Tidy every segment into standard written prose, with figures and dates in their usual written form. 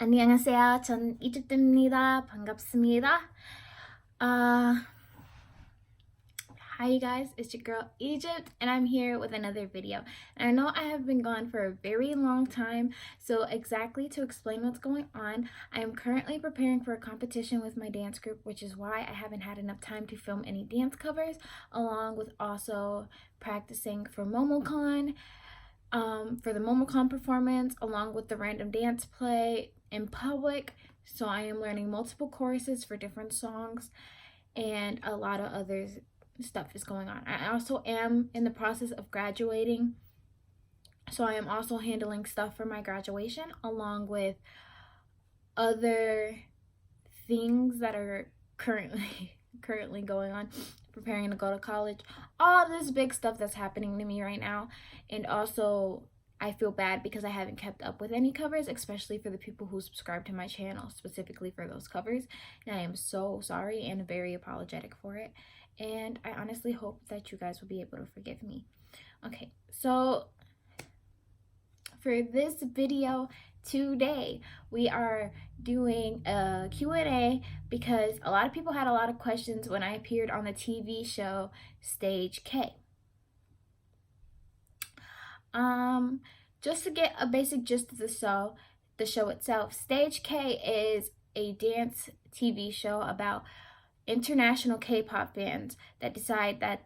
안녕하세요. 전 이집트입니다. 반갑습니다. Hi you guys, it's your girl Egypt and I'm here with another video. And I know I have been gone for a very long time, so exactly to explain what's going on, I am currently preparing for a competition with my dance group, which is why I haven't had enough time to film any dance covers, along with also practicing for MomoCon. For the MomoCon performance, along with the random dance play in public. So I am learning multiple choruses for different songs, and a lot of other stuff is going on. I also am in the process of graduating, so I am also handling stuff for my graduation, along with other things that are currently going on, preparing to go to college, all this big stuff that's happening to me right now. And also I feel bad because I haven't kept up with any covers, especially for the people who subscribe to my channel specifically for those covers, and I am so sorry and very apologetic for it, and I honestly hope that you guys will be able to forgive me. Okay, so for this video today, we are doing a Q&A because a lot of people had a lot of questions when I appeared on the TV show Stage K. Just to get a basic gist of the show itself, Stage K is a dance TV show about international K-pop fans that decide that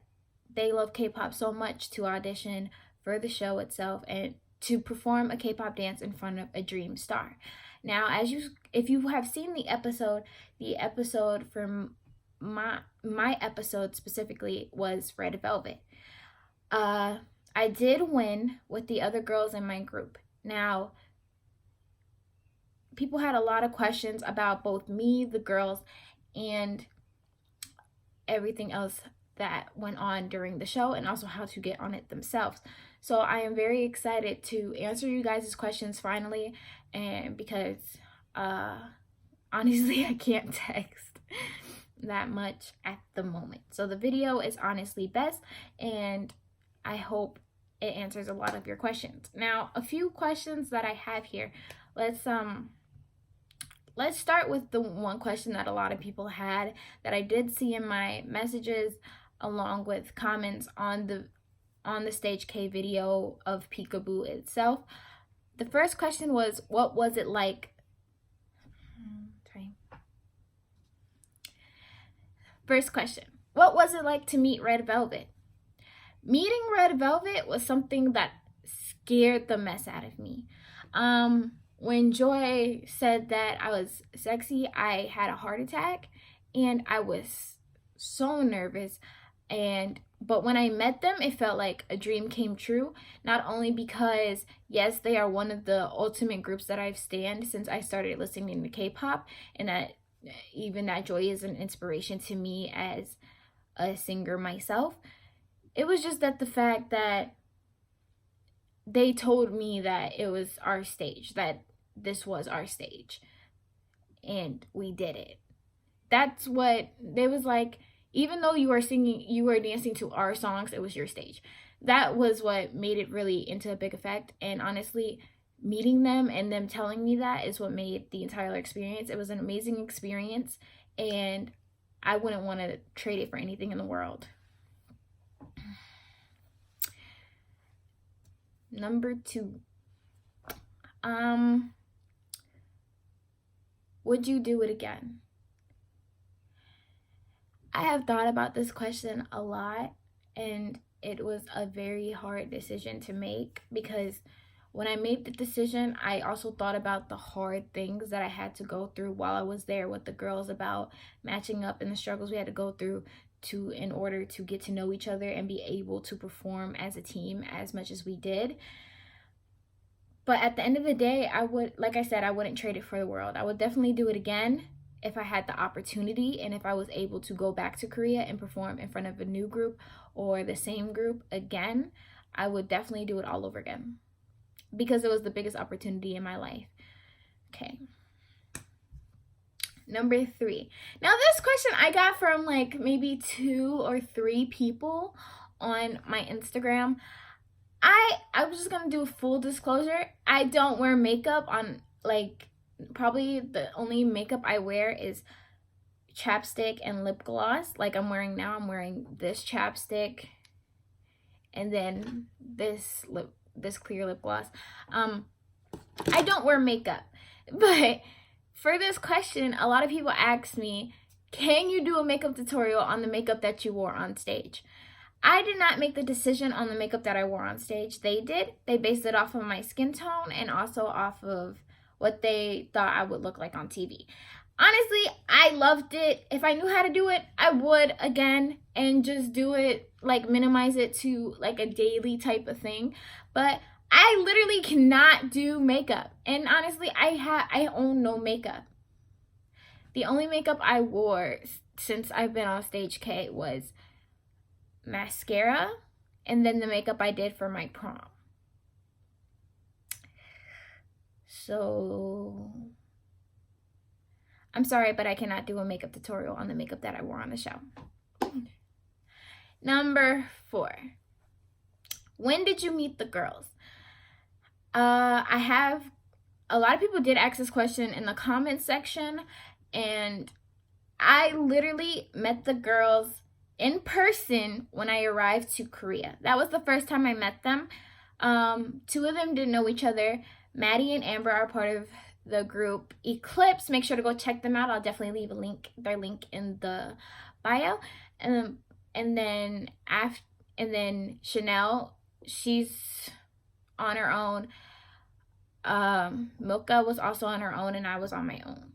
they love K-pop so much to audition for the show itself and to perform a K-pop dance in front of a dream star. Now, if you have seen the episode from my episode specifically was Red Velvet. I did win with the other girls in my group. Now, people had a lot of questions about both me, the girls, and everything else that went on during the show, and also how to get on it themselves. So I am very excited to answer you guys' questions finally, and because honestly I can't text that much at the moment. So the video is honestly best, and I hope it answers a lot of your questions. Now, a few questions that I have here. Let's start with the one question that a lot of people had that I did see in my messages, along with comments on the Stage K video of Peekaboo itself. The first question was, what was it like? First question, what was it like to meet Red Velvet? Meeting Red Velvet was something that scared the mess out of me. When Joy said that I was sexy, I had a heart attack, and I was so nervous. But when I met them, it felt like a dream came true. Not only because, yes, they are one of the ultimate groups that I've stanned since I started listening to K-pop, and that Joy is an inspiration to me as a singer myself. It was just that the fact that they told me that it was our stage, that this was our stage, and we did it. That's what they was like. Even though you were dancing to our songs, it was your stage. That was what made it really into a big effect. And honestly, meeting them and them telling me that is what made the entire experience. It was an amazing experience, and I wouldn't want to trade it for anything in the world. Number 2. Would you do it again? I have thought about this question a lot, and it was a very hard decision to make, because when I made the decision, I also thought about the hard things that I had to go through while I was there with the girls, about matching up and the struggles we had to go through in order to get to know each other and be able to perform as a team as much as we did. But at the end of the day, like I said, I wouldn't trade it for the world. I would definitely do it again if I had the opportunity, and if I was able to go back to Korea and perform in front of a new group or the same group again. I would definitely do it all over again, because it was the biggest opportunity in my life. Okay. Number 3. Now, this question I got from like maybe 2 or 3 people on my Instagram. I was just gonna do a full disclosure. I don't wear makeup on like probably the only makeup I wear is chapstick and lip gloss. Like I'm wearing now, I'm wearing this chapstick and then this clear lip gloss. I don't wear makeup, but for this question, a lot of people ask me, can you do a makeup tutorial on the makeup that you wore on stage? I did not make the decision on the makeup that I wore on stage. They did. They based it off of my skin tone and also off of what they thought I would look like on TV. Honestly, I loved it. If I knew how to do it, I would again and just do it, like minimize it to like a daily type of thing. But I literally cannot do makeup. And honestly, I own no makeup. The only makeup I wore since I've been on stage K was mascara and then the makeup I did for my prom. So I'm sorry, but I cannot do a makeup tutorial on the makeup that I wore on the show. Number 4. When did you meet the girls? I have a lot of people did ask this question in the comments section, and I literally met the girls in person when I arrived to Korea. That was the first time I met them. 2 of them didn't know each other. Maddie and Amber are part of the group Eclipse. Make sure to go check them out. I'll definitely leave their link in the bio. And then Chanel, she's on her own. Milka was also on her own, and I was on my own.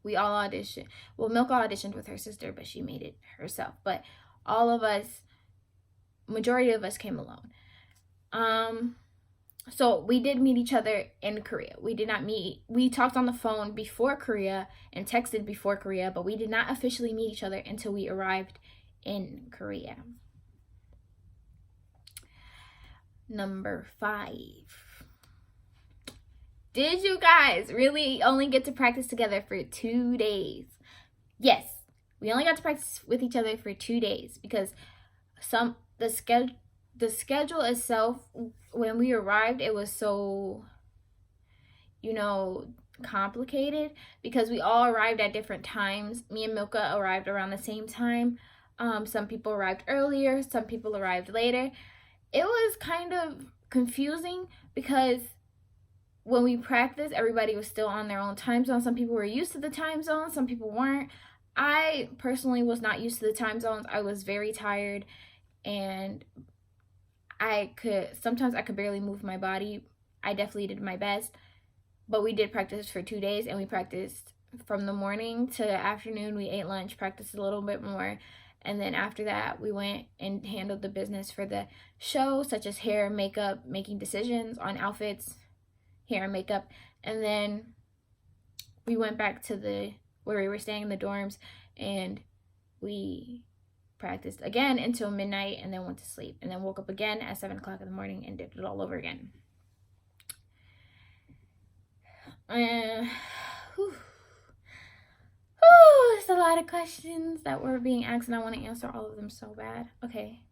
We all auditioned. Well, Milka auditioned with her sister, but she made it herself. But all of us, majority of us came alone. So we did meet each other in Korea. We did not meet. We talked on the phone before Korea and texted before Korea, but we did not officially meet each other until we arrived in Korea. Number 5. Did you guys really only get to practice together for 2 days? Yes, we only got to practice with each other for 2 days because the schedule itself, when we arrived, it was so, complicated because we all arrived at different times. Me and Milka arrived around the same time. Some people arrived earlier, some people arrived later. It was kind of confusing because when we practiced, everybody was still on their own time zone. Some people were used to the time zone, some people weren't. I personally was not used to the time zones. I was very tired, and sometimes I could barely move my body. I definitely did my best, but we did practice for 2 days, and we practiced from the morning to the afternoon. We ate lunch, practiced a little bit more, and then after that, we went and handled the business for the show, such as hair, makeup, making decisions on outfits, hair and makeup, and then we went back to where we were staying in the dorms, and we practiced again until midnight, and then went to sleep, and then woke up again at 7 o'clock in the morning and did it all over again. It's a lot of questions that were being asked, and I want to answer all of them so bad. Okay.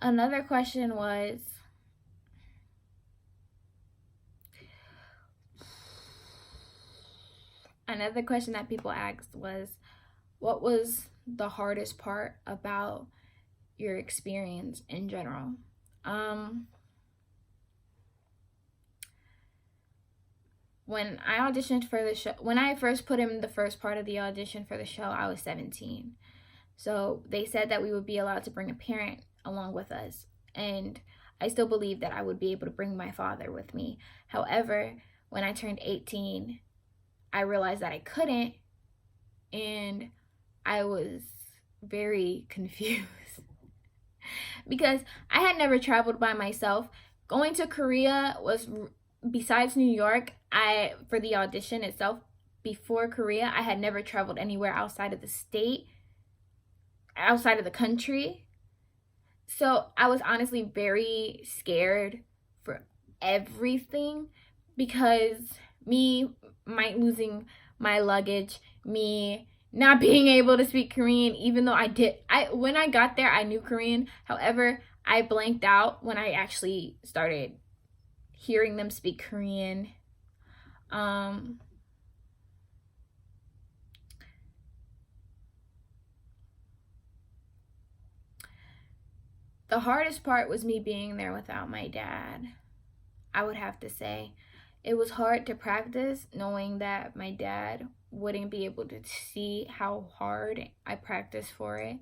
Another question that people asked was, what was the hardest part about your experience in general? When I auditioned for the show, when I first put in the first part of the audition for the show, I was 17. So they said that we would be allowed to bring a parent along with us. And I still believe that I would be able to bring my father with me. However, when I turned 18, I realized that I couldn't. And I was very confused because I had never traveled by myself. Going to Korea was, besides New York, for the audition itself, before Korea, I had never traveled anywhere outside of the state, outside of the country. So I was honestly very scared for everything because losing my luggage, me not being able to speak Korean, even though when I got there, I knew Korean. However, I blanked out when I actually started hearing them speak Korean. The hardest part was me being there without my dad. I would have to say it was hard to practice knowing that my dad wouldn't be able to see how hard I practiced for it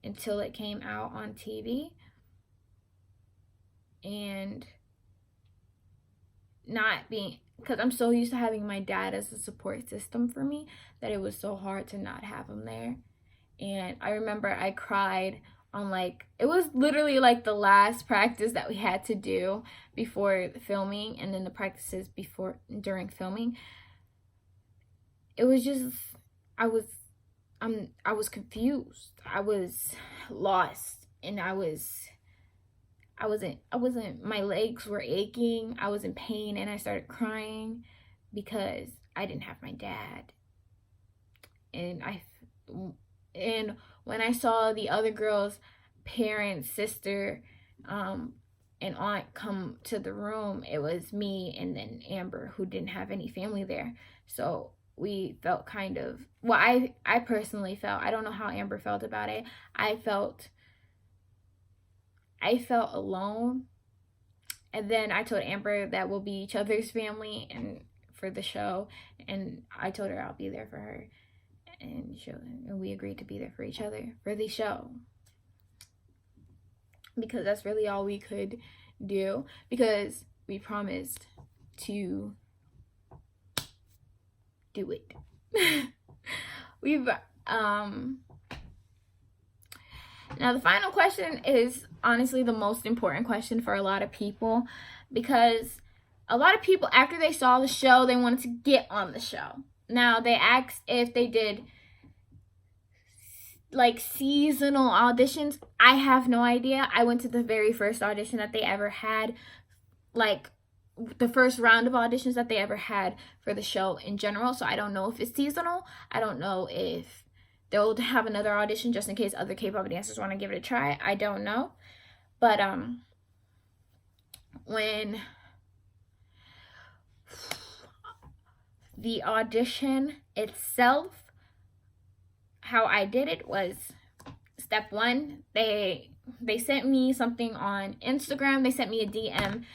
until it came out on TV. And not being, because I'm so used to having my dad as a support system for me, that it was so hard to not have him there. And I remember I cried on, like, it was literally like the last practice that we had to do before filming, and then the practices during filming. It was just, I was confused. I was lost, and I wasn't, my legs were aching. I was in pain, and I started crying because I didn't have my dad. And when I saw the other girl's parents, sister, and aunt come to the room, it was me and then Amber, who didn't have any family there. So we felt kind of, well, I personally felt, I don't know how Amber felt about it. I felt alone. And then I told Amber that we'll be each other's family and for the show, and I told her I'll be there for her, and we agreed to be there for each other for the show, because that's really all we could do, because we promised to do it. Now the final question is honestly the most important question for a lot of people, because a lot of people, after they saw the show, they wanted to get on the show. Now they asked if they did like seasonal auditions. I have no idea. I went to the very first audition that they ever had, like the first round of auditions that they ever had for the show in general. So I don't know if it's seasonal. I don't know if they'll have another audition just in case other K-pop dancers want to give it a try. I don't know. But when the audition itself, how I did it was, step one, they sent me something on Instagram. They sent me a DM,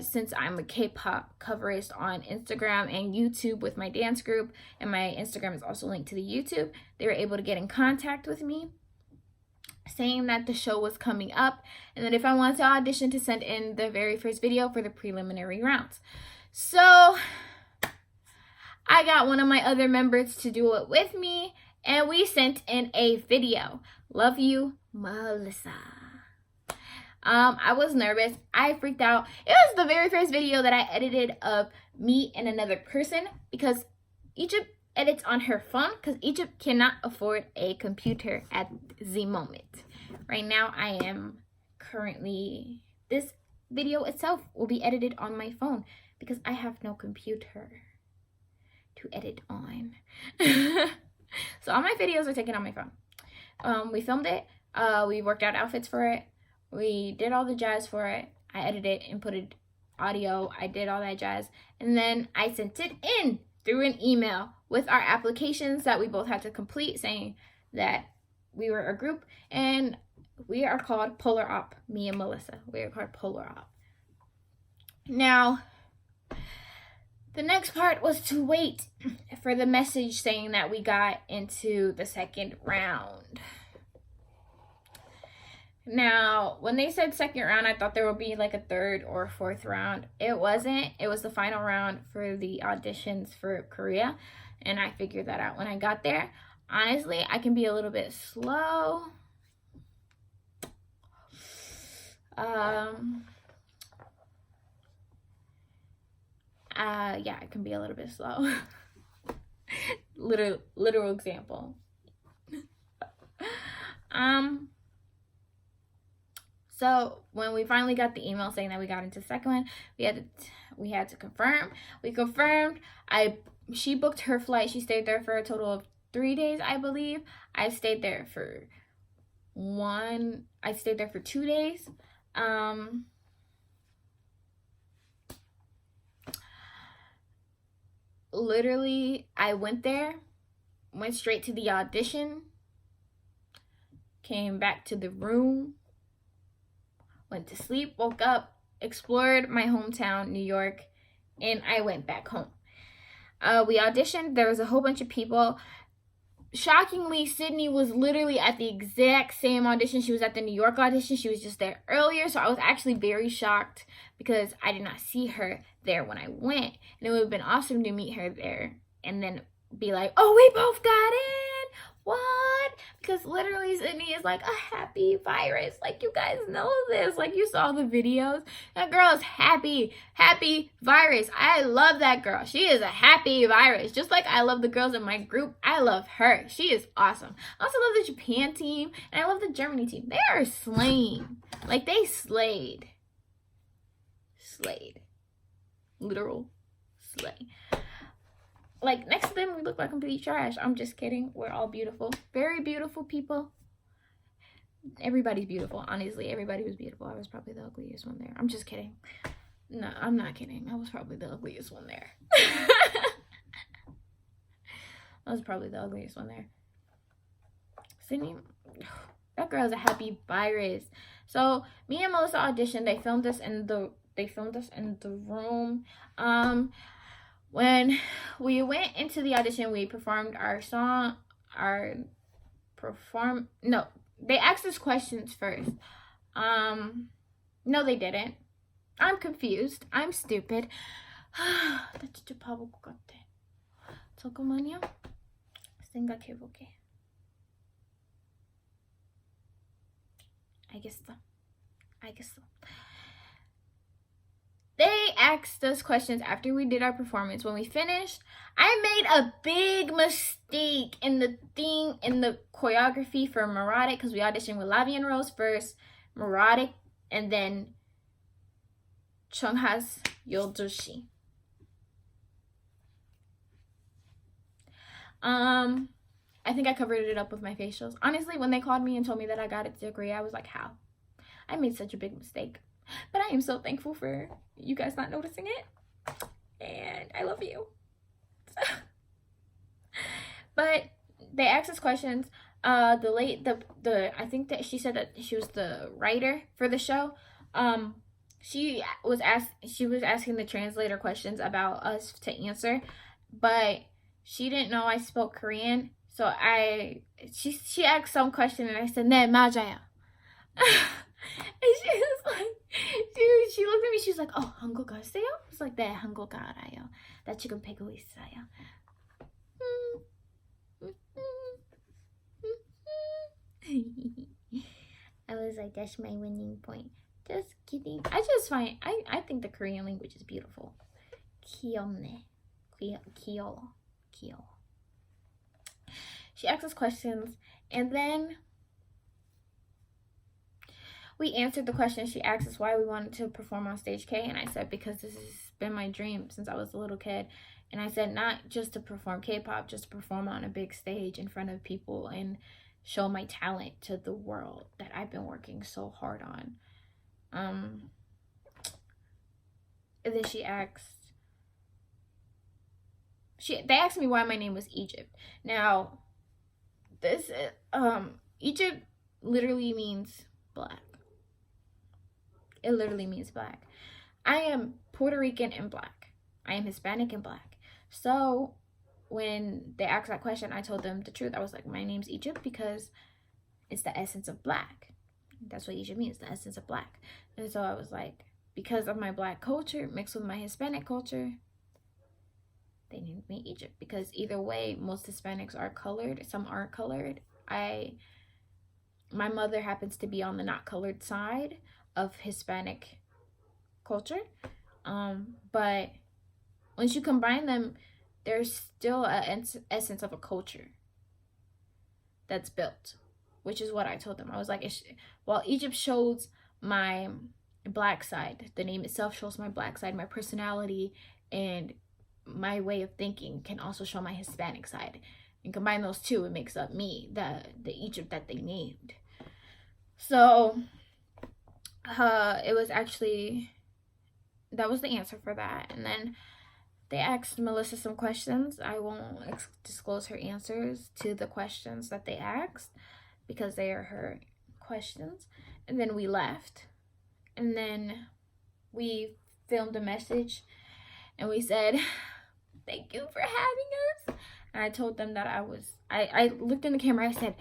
since I'm a K-pop coverist on Instagram and YouTube with my dance group, and my Instagram is also linked to the YouTube. They were able to get in contact with me, saying that the show was coming up, and that if I wanted to audition, to send in the very first video for the preliminary rounds. So I got one of my other members to do it with me, and we sent in a video. Love you, Melissa. I was nervous. I freaked out. It was the very first video that I edited of me and another person, because Egypt edits on her phone, because Egypt cannot afford a computer at the moment. Right now, I am currently, this video itself will be edited on my phone because I have no computer to edit on. So all my videos are taken on my phone. We filmed it. We worked out outfits for it. We did all the jazz for it. I edited it and put it audio. I did all that jazz. And then I sent it in through an email with our applications that we both had to complete, saying that we were a group and we are called Polar Op. Me and Melissa, we are called Polar Op. Now, the next part was to wait for the message saying that we got into the second round. Now, when they said second round, I thought there would be like a third or fourth round. It wasn't. It was the final round for the auditions for Korea, and I figured that out when I got there. Honestly, I can be a little bit slow. Yeah, it can be a little bit slow. Literal example. So when we finally got the email saying that we got into the second one, we had to confirm. We confirmed. She booked her flight. She stayed there for a total of 3 days, I believe. I stayed there for 2 days. literally, I went there, went straight to the audition, came back to the room, went to sleep, woke up, explored my hometown, New York, and I went back home. We auditioned. There was a whole bunch of people. Shockingly, Sydney was literally at the exact same audition. She was at the New York audition. She was just there earlier. So I was actually very shocked because I did not see her there when I went. And it would have been awesome to meet her there and then be like, oh, we both got in. What? Because literally Sydney is like a happy virus. Like, you guys know this. Like, you saw the videos. That girl is happy virus. I love that girl. She is a happy virus. Just like I love the girls in my group, I love her. She is awesome. I also love the Japan team, and I love the Germany team. They are slaying. Like, they slayed. Literal slay. Like, next to them, we look like complete trash. I'm just kidding. We're all beautiful. Very beautiful people. Everybody's beautiful. Honestly, everybody was beautiful. I was probably the ugliest one there. I'm just kidding. No, I'm not kidding. I was probably the ugliest one there. I was probably the ugliest one there. Sydney, that girl is a happy virus. So, me and Melissa auditioned. They filmed us in the room. When we went into the audition, we performed our song, they asked us questions first. No, they didn't. I'm confused. I'm stupid. 잠깐만요. 생각해볼게. 알겠어. They asked us questions after we did our performance. When we finished, I made a big mistake in the choreography for Melodic, because we auditioned with Lavi and Rose first, Melodic, and then Chungha's Yoldushi. I think I covered it up with my facials. Honestly, when they called me and told me that I got a degree, I was like, how? I made such a big mistake. But I am so thankful for you guys not noticing it. And I love you. But they asked us questions. I think that she said that she was the writer for the show. She was asking the translator questions about us to answer, but she didn't know I spoke Korean. So she asked some question and I said, 네, 맞아요. And she was like, dude, she looked at me, she was like, oh, 한국어 하세요? I was like, 네, 한국어 알아요. 나 지금 배우고 있어요. I was like, that's my winning point. Just kidding. I think the Korean language is beautiful. 귀엽네. 귀여워. She asked us questions, and then we answered the question. She asked us why we wanted to perform on Stage K, and I said, because this has been my dream since I was a little kid. And I said, not just to perform K-pop, just to perform on a big stage in front of people and show my talent to the world that I've been working so hard on. And then they asked me why my name was Egypt. Now, Egypt literally means black. It literally means black. I am Puerto Rican and black. I am Hispanic and black. So when they asked that question, I told them the truth. I was like, my name's Egypt because it's the essence of black. That's what Egypt means, the essence of black. And so I was like, because of my black culture mixed with my Hispanic culture, they named me Egypt. Because either way, most Hispanics are colored. Some aren't colored. My mother happens to be on the not colored side of Hispanic culture. But once you combine them, there's still an essence of a culture that's built, which is what I told them. I was like, while Egypt shows my black side, the name itself shows my black side, my personality and my way of thinking can also show my Hispanic side. And combine those two, it makes up me, the Egypt that they named. So it was actually, that was the answer for that. And then they asked Melissa some questions. I won't disclose her answers to the questions that they asked because they are her questions. And then we left. And then we filmed a message and we said, thank you for having us. And I told them that I looked in the camera. I said,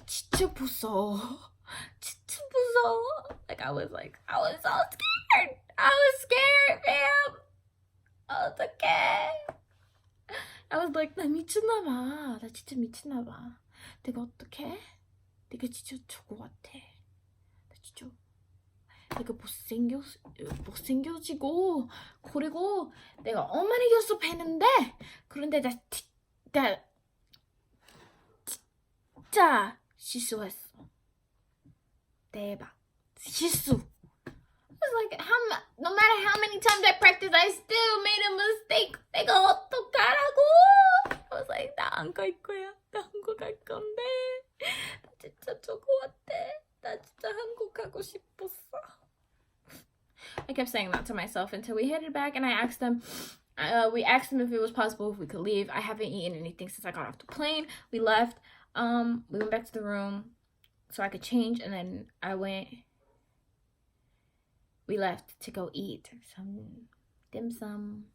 진짜 무서워. 진짜 무서워. Like I was so scared. I was scared, fam. 어떡해. I was like, 나 미쳤나봐. 나 진짜 미쳤나봐. 내가 어떡해? 내가 진짜 저거 같아. 나 진짜 내가 못생겨지고 그리고 내가 어머니 교섭 했는데 그런데 나 진짜 실수했어. 대박. 실수. It's like no matter how many times I practiced, I still made a mistake. 내가 어떡하라고? I was like, 나 안 갈 거야. 나 한국 갈 건데. 나 진짜 저거 같아. 나 진짜 한국 가고 싶었어. I kept saying that to myself until we headed back, and I asked them. We asked them if it was possible if we could leave. I haven't eaten anything since I got off the plane. We left. We went back to the room so I could change, and then we left to go eat some dim sum.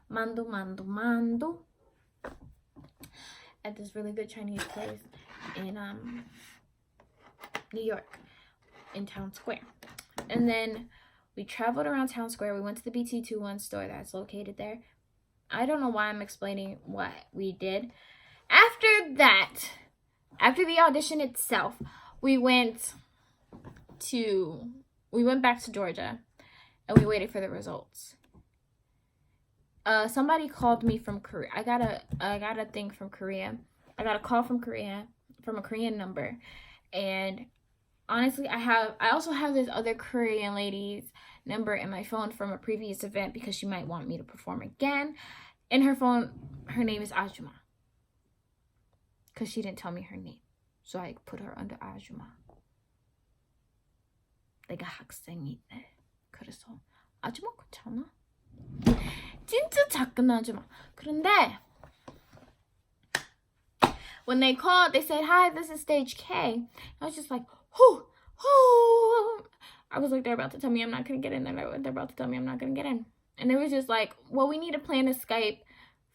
Mando. At this really good Chinese place in New York, in Town Square. And then we traveled around Town Square. We went to the BT21 store that's located there. I don't know why I'm explaining what we did. After the audition itself, we went back to Georgia and we waited for the results. Somebody called me from Korea. I got a thing from Korea. I got a call from Korea, from a Korean number. And honestly, I also have this other Korean lady's number in my phone from a previous event because she might want me to perform again. In her phone, her name is Ajuma. Because she didn't tell me her name. So I put her under Ajuma. 내가 학생이래. 그래서 아줌마 괜찮아? 진짜 작은 아줌마. 그런데 when they called, they said, hi, this is stage K. I was just like, whoo. I was like, they're about to tell me I'm not going to get in. They're about to tell me I'm not going to get in. And it was just like, well, we need to plan a Skype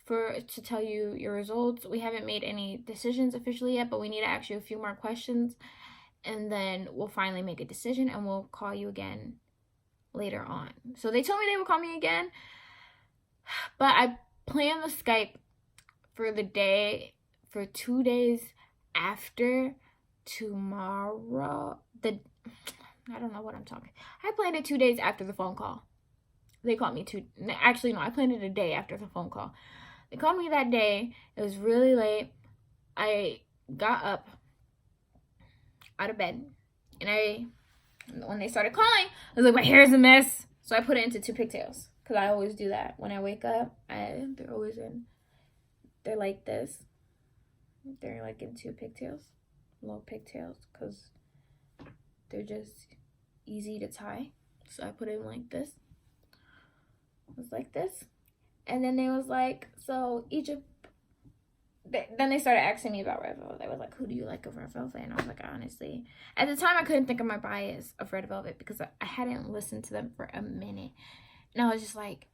to tell you your results. We haven't made any decisions officially yet, but we need to ask you a few more questions. And then we'll finally make a decision and we'll call you again later on. So they told me they would call me again. But I planned the Skype for 2 days after tomorrow. I don't know what I'm talking. I planned it 2 days after the phone call. They called me I planned it a day after the phone call. They called me that day. It was really late. I got up out of bed. And when they started calling, I was like, my hair is a mess. So I put it into 2 pigtails. Because I always do that. When I wake up, they're like this. They're like in 2 pigtails. Little pigtails. Because they're just easy to tie. So I put it like this. It was like this. And then they was like, so Egypt. Then they started asking me about Red Velvet. They was like, who do you like of Red Velvet? And I was like, honestly. At the time, I couldn't think of my bias of Red Velvet because I hadn't listened to them for a minute. And I was just like,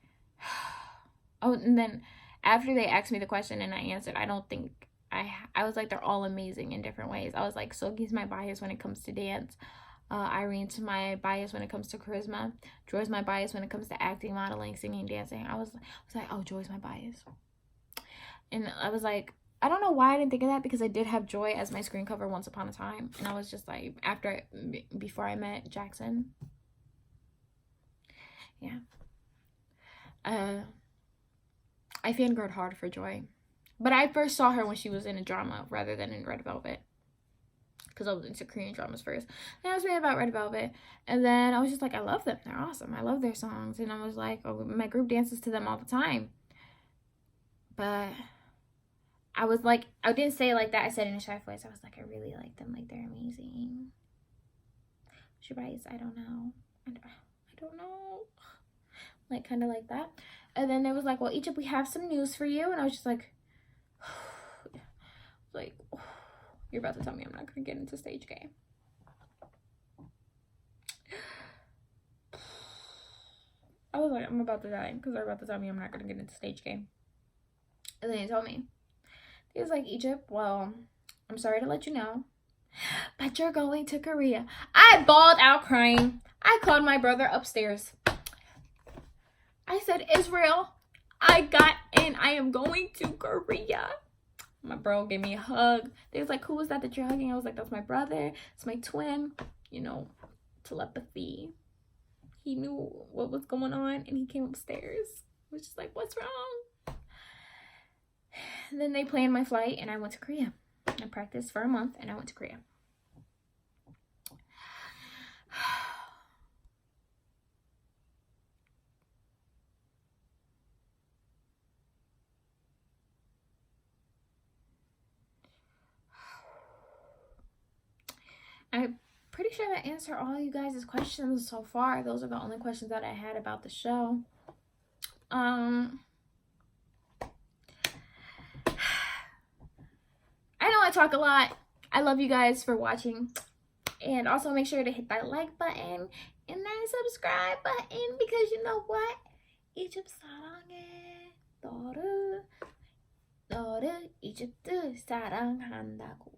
oh, and then after they asked me the question and I answered, I don't think I was like, they're all amazing in different ways. I was like, Sogi's my bias when it comes to dance. Irene's my bias when it comes to charisma. Joy's my bias when it comes to acting, modeling, singing, dancing. I was like, oh, Joy's my bias. And I was like, I don't know why I didn't think of that because I did have Joy as my screen cover once upon a time. And I was just like, before I met Jackson. Yeah. I fangirled hard for Joy. But I first saw her when she was in a drama rather than in Red Velvet. Because I was into Korean dramas first. Then I was reading about Red Velvet. And then I was just like, I love them. They're awesome. I love their songs. And I was like, oh, my group dances to them all the time. But I was like, I didn't say it like that. I said it in a shy voice. I was like, I really like them. Like, they're amazing. What's your bias? I don't know. I don't know. like kind of like that. And then they was like, well, Egypt, we have some news for you. And I was just like, like, you're about to tell me I'm not gonna get into stage game. I was like, I'm about to die because they're about to tell me I'm not gonna get into stage game. And then he told me, he was like, Egypt, well, I'm sorry to let you know, but you're going to Korea. I bawled out crying. I called my brother upstairs. I said, Israel, I got in. I am going to Korea. My bro gave me a hug. They was like, who was that you're hugging? I was like, that's my brother. It's my twin. You know, telepathy. He knew what was going on and he came upstairs. I was just like, what's wrong? And then they planned my flight and I went to Korea. I practiced for a month and I went to Korea. I'm pretty sure that answered all you guys' questions so far. Those are the only questions that I had about the show. I know I talk a lot. I love you guys for watching. And also make sure to hit that like button and that subscribe button, because you know what? Egypt 사랑해. 너를 이집트 사랑한다고.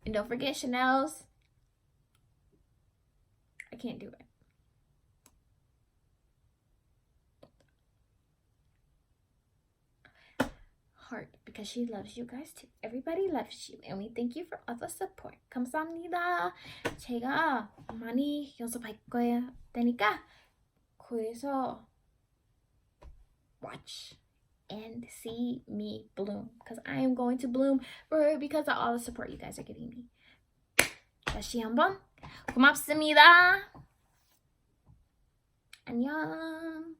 And don't forget Chanel's. I can't do it. Heart, because she loves you guys too. Everybody loves you, and we thank you for all the support. 감사합니다. 제가 많이 연습할 테니까 거기서 watch and see me bloom, because I am going to bloom for her because of all the support you guys are giving me. 다시 한번 고맙습니다. 안녕.